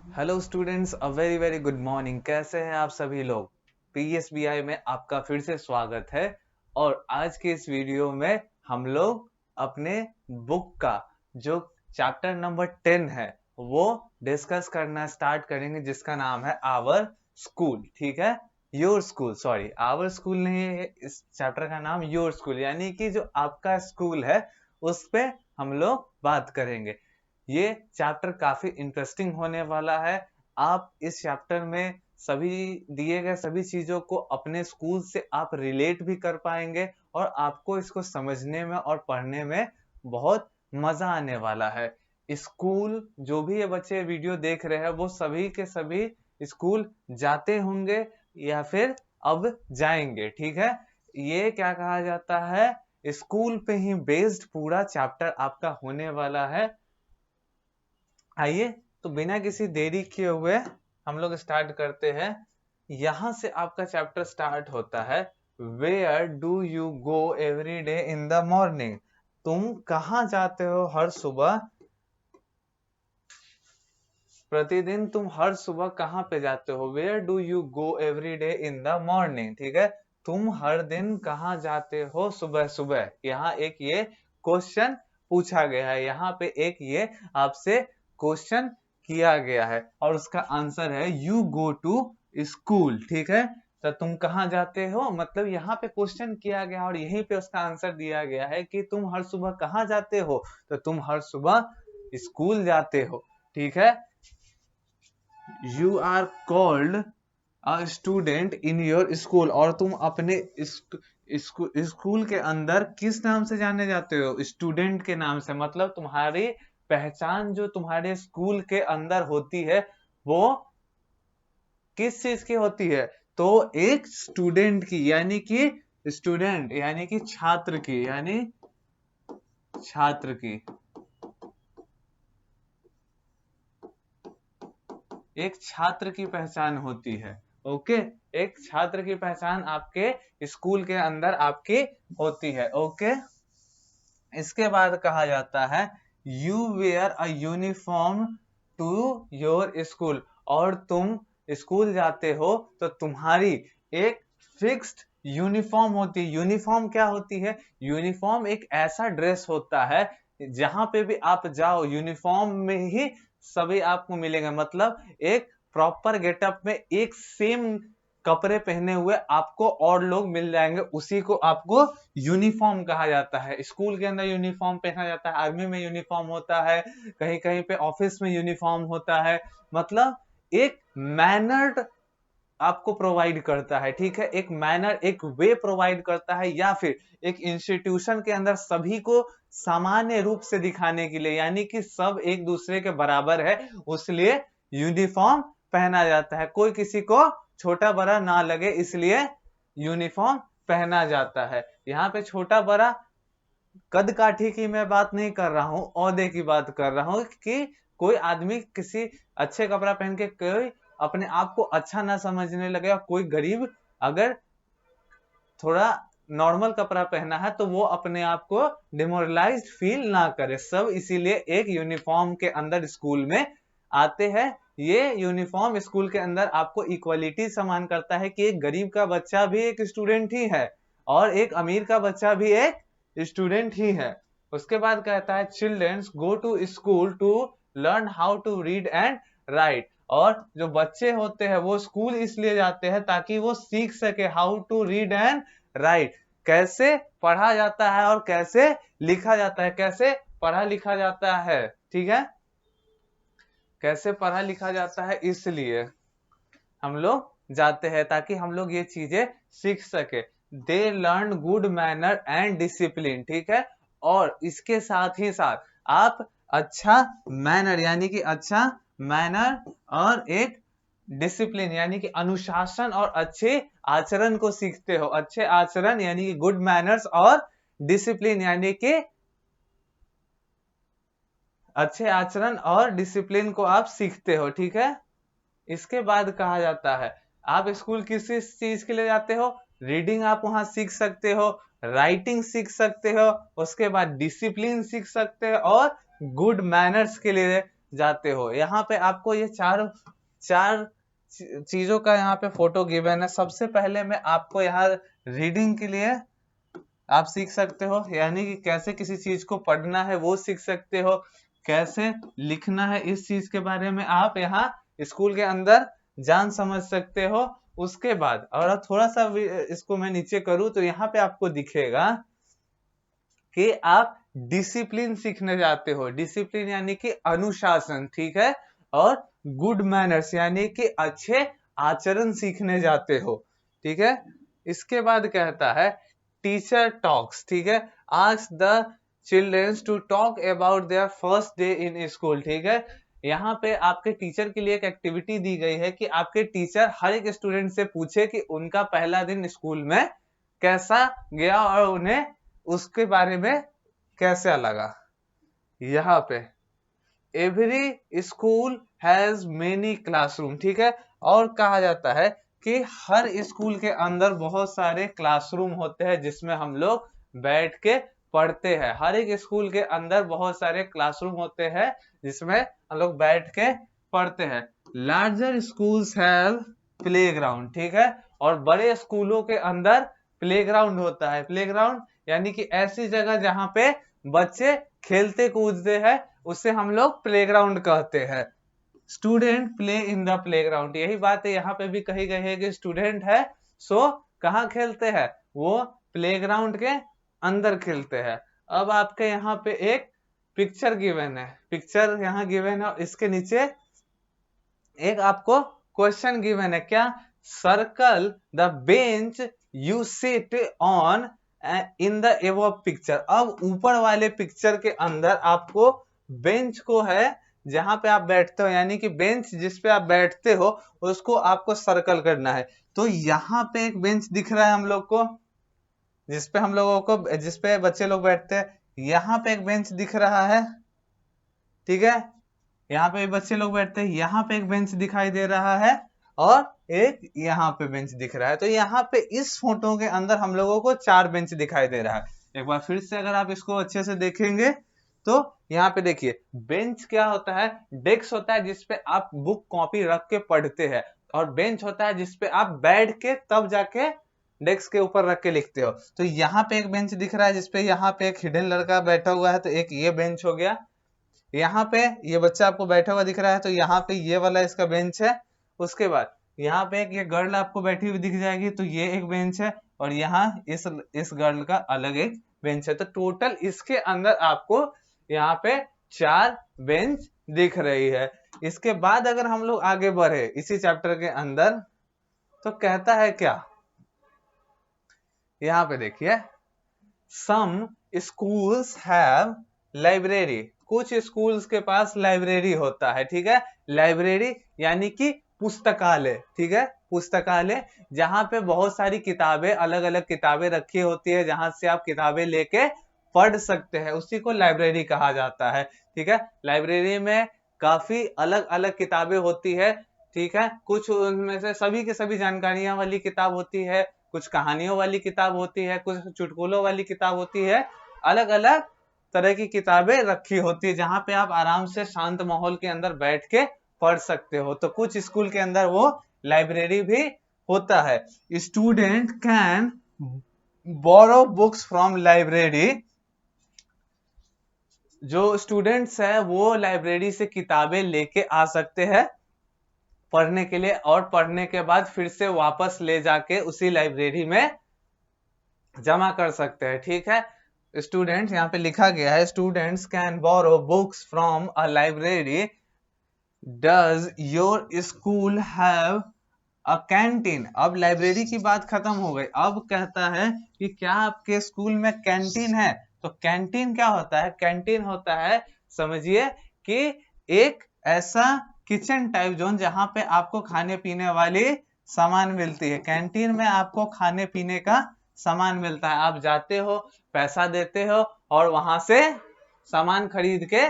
Hello students, a very very good morning. कैसे हैं आप सभी लोग? पीएसबीआई में आपका फिर से स्वागत है। और आज के इस वीडियो में हम लोग अपने बुक का जो चैप्टर नंबर 10 है वो डिस्कस करना स्टार्ट करेंगे, जिसका नाम है आवर स्कूल। ठीक है, your school, sorry our school नहीं है, इस चैप्टर का नाम योर स्कूल, यानी कि जो आपका स्कूल है उस पे हम लोग बात करेंगे। ये चैप्टर काफी इंटरेस्टिंग होने वाला है। आप इस चैप्टर में सभी दिए गए सभी चीजों को अपने स्कूल से आप रिलेट भी कर पाएंगे और आपको इसको समझने में और पढ़ने में बहुत मजा आने वाला है। स्कूल जो भी ये बच्चे वीडियो देख रहे हैं वो सभी के सभी स्कूल जाते होंगे या फिर अब जाएंगे। ठीक है, ये क्या कहा जाता है, स्कूल पे ही बेस्ड पूरा चैप्टर आपका होने वाला है। आइए तो बिना किसी देरी किए हुए हम लोग स्टार्ट करते हैं। यहां से आपका चैप्टर स्टार्ट होता है, where do you go every day in the morning. तुम कहाँ जाते हो हर सुबह? प्रतिदिन तुम हर सुबह कहाँ पे जाते हो? Where do you go every day in the morning. ठीक है, तुम हर दिन कहाँ जाते हो सुबह सुबह। यहाँ एक ये क्वेश्चन पूछा गया है, यहाँ पे एक ये आपसे क्वेश्चन किया गया है और उसका आंसर है यू गो टू स्कूल। ठीक है, तो तुम कहाँ जाते हो, मतलब यहाँ पे क्वेश्चन किया गया और यहीं पे उसका आंसर दिया गया है कि तुम हर सुबह कहाँ जाते हो, तो तुम हर सुबह स्कूल जाते हो। ठीक है, you are called a student in your school, और तुम अपने स्कूल के अंदर किस नाम से जाने जाते हो? स्टूडेंट के नाम से। मतलब तुम्हारी पहचान जो तुम्हारे स्कूल के अंदर होती है वो किस चीज की होती है? तो एक स्टूडेंट की, यानी कि स्टूडेंट यानी कि छात्र की, यानी छात्र की, एक छात्र की पहचान होती है। ओके, एक छात्र की पहचान आपके स्कूल के अंदर आपकी होती है। ओके, इसके बाद कहा जाता है you wear a uniform to your school, और तुम स्कूल जाते हो तो तुम्हारी एक फिक्स्ड यूनिफॉर्म होती है। यूनिफॉर्म क्या होती है? यूनिफॉर्म एक ऐसा ड्रेस होता है जहां पे भी आप जाओ यूनिफॉर्म में ही सभी आपको मिलेंगे। मतलब एक प्रॉपर गेटअप में एक सेम कपड़े पहने हुए आपको और लोग मिल जाएंगे, उसी को आपको यूनिफॉर्म कहा जाता है। स्कूल के अंदर यूनिफॉर्म पहना जाता है, आर्मी में यूनिफॉर्म होता है, कहीं कहीं पे ऑफिस में यूनिफॉर्म होता है। मतलब एक मैनर्ड आपको प्रोवाइड करता है। ठीक है, एक मैनर, एक वे प्रोवाइड करता है, या फिर एक इंस्टीट्यूशन के अंदर सभी को सामान्य रूप से दिखाने के लिए, यानी कि सब एक दूसरे के बराबर है, उसलिए यूनिफॉर्म पहना जाता है। कोई किसी को छोटा बड़ा ना लगे, इसलिए यूनिफॉर्म पहना जाता है। यहाँ पे छोटा बड़ा कद काठी की मैं बात नहीं कर रहा हूँ, औहदे की बात कर रहा हूँ कि कोई आदमी किसी अच्छे कपड़ा पहन के कोई अपने आप को अच्छा ना समझने लगे, और कोई गरीब अगर थोड़ा नॉर्मल कपड़ा पहना है तो वो अपने आप को डिमोरलाइज्ड फील ना करे। सब इसीलिए एक यूनिफॉर्म के अंदर स्कूल में आते हैं। ये यूनिफॉर्म स्कूल के अंदर आपको इक्वलिटी समान करता है कि एक गरीब का बच्चा भी एक स्टूडेंट ही है और एक अमीर का बच्चा भी एक स्टूडेंट ही है। उसके बाद कहता है childrens go to school to learn how to read and write, और जो बच्चे होते हैं वो स्कूल इसलिए जाते हैं ताकि वो सीख सके how to read and write, कैसे पढ़ा जाता है और कैसे लिखा जाता है। कैसे पढ़ा लिखा जाता है, ठीक है, कैसे पढ़ा लिखा जाता है, इसलिए हम लोग जाते हैं ताकि हम लोग ये चीजें सीख सके। They learn good manner and discipline. ठीक है, और इसके साथ ही साथ आप अच्छा मैनर यानी कि अच्छा मैनर और एक डिसिप्लिन यानी कि अनुशासन और अच्छे आचरण को सीखते हो। अच्छे आचरण यानी कि गुड मैनर्स, और डिसिप्लिन यानी कि अच्छे आचरण और डिसिप्लिन को आप सीखते हो। ठीक है, इसके बाद कहा जाता है आप स्कूल किस चीज के लिए जाते हो? रीडिंग आप वहां सीख सकते हो, राइटिंग सीख सकते हो, उसके बाद डिसिप्लिन सीख सकते हो और गुड मैनर्स के लिए जाते हो। यहाँ पे आपको ये चार चीजों का यहाँ पे फोटो गिवन है। सबसे पहले मैं आपको यहाँ रीडिंग के लिए आप सीख सकते हो, यानी कि कैसे किसी चीज को पढ़ना है वो सीख सकते हो, कैसे लिखना है इस चीज के बारे में आप यहाँ स्कूल के अंदर जान समझ सकते हो। उसके बाद और थोड़ा सा इसको मैं नीचे करूँ तो यहाँ पे आपको दिखेगा कि आप डिसिप्लिन सीखने जाते हो। डिसिप्लिन यानी कि अनुशासन, ठीक है, और गुड मैनर्स यानी कि अच्छे आचरण सीखने जाते हो, ठीक है। इसके बाद कहता है टीचर टॉक्स, ठीक है, ask the childrens to talk about their first day in school, ठीक है। यहाँ पे आपके टीचर के लिए एक एक्टिविटी दी गई है कि आपके टीचर हर एक स्टूडेंट से पूछे कि उनका पहला दिन स्कूल में कैसा गया और उन्हें उसके बारे में कैसा लगा। यहाँ पे every school has many classroom, ठीक है, और कहा जाता है कि हर स्कूल के अंदर बहुत सारे क्लासरूम होते हैं जिसमें हम लोग बैठ के पढ़ते हैं। हर एक स्कूल के अंदर बहुत सारे क्लासरूम होते हैं जिसमें हम लोग बैठ के पढ़ते हैं। लार्जर स्कूल्स हैव प्लेग्राउंड, ठीक है, और बड़े स्कूलों के अंदर प्लेग्राउंड होता है। प्लेग्राउंड यानी कि ऐसी जगह जहां पे बच्चे खेलते कूदते हैं, उसे हम लोग प्लेग्राउंड कहते हैं। Student play in the playground, यही बात है यहाँ पे भी कही गई है कि स्टूडेंट है सो कहाँ खेलते हैं, वो प्लेग्राउंड के अंदर खेलते हैं। अब आपके यहाँ पे एक पिक्चर गिवन है, पिक्चर यहाँ गिवन है और इसके नीचे एक आपको क्वेश्चन गिवन है, क्या, circle the bench you sit on in the above picture. अब ऊपर वाले पिक्चर के अंदर आपको बेंच को है जहां पे आप बैठते हो, यानी कि बेंच जिस पे आप बैठते हो उसको आपको सर्कल करना है। तो यहाँ पे एक बेंच दिख रहा है हम लोग को, जिसपे हम लोगों को, जिसपे बच्चे लोग बैठते हैं। यहाँ पे एक बेंच दिख रहा है, ठीक है, यहाँ पे बच्चे लोग बैठते हैं। यहाँ पे एक बेंच दिखाई दे रहा है और एक यहाँ पे बेंच दिख रहा है। तो यहाँ पे इस फोटो के अंदर हम लोगों को 4 बेंच दिखाई दे रहा है। एक बार फिर से अगर आप इसको अच्छे से देखेंगे तो यहाँ पे देखिए, बेंच क्या होता है, डेस्क होता है जिसपे आप बुक कॉपी रख के पढ़ते हैं, और बेंच होता है जिसपे आप बैठ के तब जाके डेस्क के ऊपर रख के लिखते हो। तो यहाँ पे एक बेंच दिख रहा है जिसपे यहाँ पे एक हिडन लड़का बैठा हुआ है, तो एक ये बेंच हो गया। यहाँ पे ये बच्चा आपको बैठा हुआ दिख रहा है, तो यहाँ पे ये वाला इसका बेंच है। उसके बाद यहाँ पे एक ये गर्ल आपको बैठी हुई दिख जाएगी, तो ये एक बेंच है, और यहाँ इस गर्ल का अलग एक बेंच है। तो टोटल इसके अंदर आपको यहाँ पे 4 बेंच दिख रही है। इसके बाद अगर हम लोग आगे बढ़े इसी चैप्टर के अंदर, तो कहता है क्या, यहाँ पे देखिए, सम स्कूल्स हैव लाइब्रेरी, कुछ स्कूल्स के पास लाइब्रेरी होता है, ठीक है। लाइब्रेरी यानी कि पुस्तकालय, ठीक है, पुस्तकालय जहां पे बहुत सारी किताबें, अलग अलग किताबें रखी होती है, जहां से आप किताबें लेके पढ़ सकते हैं, उसी को लाइब्रेरी कहा जाता है, ठीक है। लाइब्रेरी में काफी अलग अलग किताबें होती है, ठीक है, कुछ उनमें से सभी की सभी जानकारियां वाली किताब होती है, कुछ कहानियों वाली किताब होती है, कुछ चुटकुलों वाली किताब होती है, अलग अलग तरह की किताबें रखी होती है जहां पे आप आराम से शांत माहौल के अंदर बैठ के पढ़ सकते हो। तो कुछ स्कूल के अंदर वो लाइब्रेरी भी होता है। Student can borrow books from library, जो स्टूडेंट्स है वो लाइब्रेरी से किताबें लेके आ सकते हैं पढ़ने के लिए, और पढ़ने के बाद फिर से वापस ले जाके उसी लाइब्रेरी में जमा कर सकते हैं, ठीक है। स्टूडेंट्स, यहाँ पे लिखा गया है, students can borrow books from a library. Does your school have a canteen. अब लाइब्रेरी की बात खत्म हो गई, अब कहता है कि क्या आपके स्कूल में कैंटीन है। तो कैंटीन क्या होता है, कैंटीन होता है, समझिए कि एक ऐसा किचन टाइप जोन जहां पे आपको खाने पीने वाली सामान मिलती है। कैंटीन में आपको खाने पीने का सामान मिलता है, आप जाते हो, पैसा देते हो और वहां से सामान खरीद के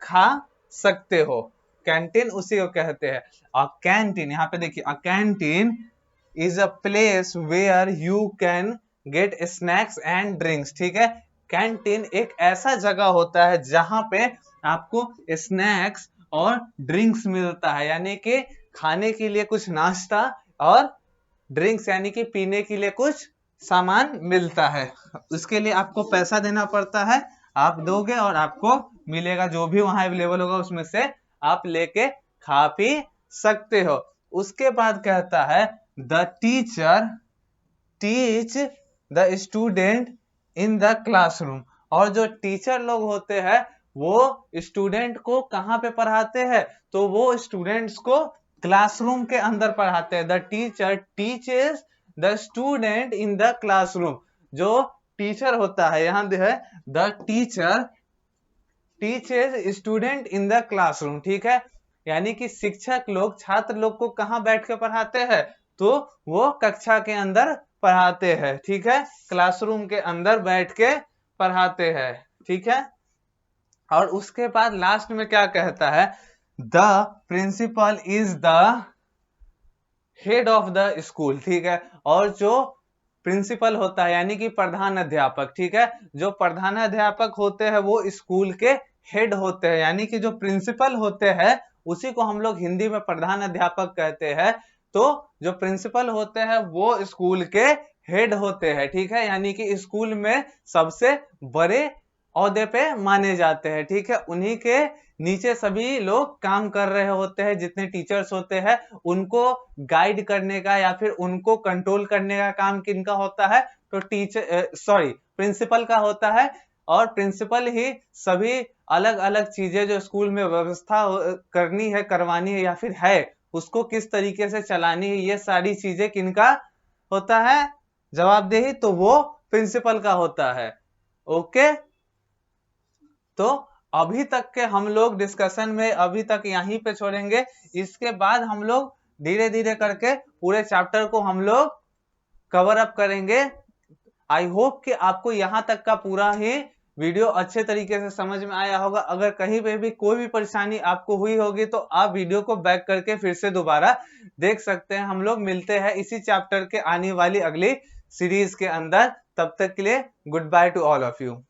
खा सकते हो। कैंटीन उसी को कहते हैं। अ कैंटीन, यहाँ पे देखिए, a canteen is a place where you can get snacks and drinks, ठीक है। कैंटीन एक ऐसा जगह होता है जहां पे आपको स्नैक्स और ड्रिंक्स मिलता है, यानी कि खाने के लिए कुछ नाश्ता और ड्रिंक्स यानी कि पीने के लिए कुछ सामान मिलता है। उसके लिए आपको पैसा देना पड़ता है, आप दोगे और आपको मिलेगा, जो भी वहां अवेलेबल होगा उसमें से आप लेके खा पी सकते हो। उसके बाद कहता है the teacher teach the student in the classroom, और जो टीचर लोग होते हैं वो स्टूडेंट को कहाँ पे पढ़ाते हैं, तो वो स्टूडेंट्स को क्लासरूम के अंदर पढ़ाते हैं। The teacher teaches the student in the classroom, जो टीचर होता है यहाँ है the teacher teaches student in the classroom, ठीक है, यानी कि शिक्षक लोग छात्र लोग को कहाँ बैठ के पढ़ाते हैं, तो वो कक्षा के अंदर पढ़ाते हैं, ठीक है, क्लासरूम के अंदर बैठ के पढ़ाते हैं, ठीक है। और उसके बाद लास्ट में क्या कहता है, the principal is the head of the school, ठीक है, और जो प्रिंसिपल होता है यानी कि प्रधान अध्यापक, ठीक है, जो प्रधान अध्यापक होते हैं वो स्कूल के हेड होते हैं, यानी कि जो प्रिंसिपल होते हैं उसी को हम लोग हिंदी में प्रधान अध्यापक कहते हैं। तो जो प्रिंसिपल होते हैं वो स्कूल के हेड होते हैं, ठीक है, यानी कि स्कूल में सबसे बड़े ओहदे पे माने जाते हैं, ठीक है, उन्हीं के नीचे सभी लोग काम कर रहे होते हैं, जितने टीचर्स होते हैं उनको गाइड करने का या फिर उनको कंट्रोल करने का काम किनका होता है, तो प्रिंसिपल का होता है। और प्रिंसिपल ही सभी अलग अलग चीजें जो स्कूल में व्यवस्था करनी है, करवानी है या फिर है उसको किस तरीके से चलानी है, ये सारी चीजें किनका होता है, जवाबदेही तो वो प्रिंसिपल का होता है। ओके, तो अभी तक के हम लोग डिस्कशन में अभी तक यहीं पे छोड़ेंगे, इसके बाद हम लोग धीरे धीरे करके पूरे चैप्टर को हम लोग कवर अप करेंगे। आई होप कि आपको यहाँ तक का पूरा ही वीडियो अच्छे तरीके से समझ में आया होगा। अगर कहीं पे भी कोई भी परेशानी आपको हुई होगी तो आप वीडियो को बैक करके फिर से दोबारा देख सकते हैं। हम लोग मिलते हैं इसी चैप्टर के आने वाली अगली सीरीज के अंदर, तब तक के लिए good by two all of you.